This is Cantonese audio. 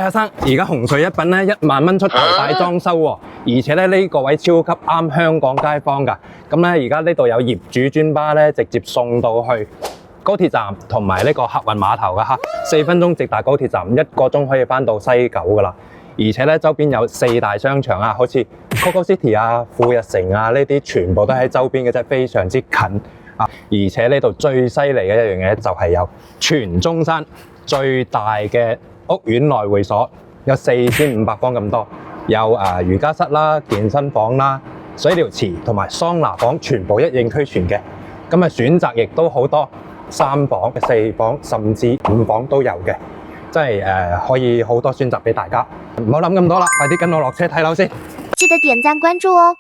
喂，阿生，而家紅隧一品咧1萬蚊出頭帶裝修喎，而且咧呢個位超級啱香港街坊㗎。咁咧而家呢度有業主專巴咧，直接送到去高鐵站同埋呢個客運碼頭㗎嚇，4分鐘直達高鐵站，1個鐘可以返到西九㗎啦。而且咧周邊有4大商場啊，好似 Coco City 啊、富日城啊呢啲，全部都喺周邊嘅啫，非常之近啊！而且呢度最犀利嘅一樣嘢就係有全中山最大嘅屋苑內會所，有4500方咁多，有瑜伽室啦、健身房啦、水療池同埋桑拿房，全部一應俱全嘅。咁選擇亦都好多，3房、4房甚至5房都有嘅。真係可以好多選擇俾大家，唔好諗咁多啦，快啲跟我落車睇樓先。記得點讚關注哦。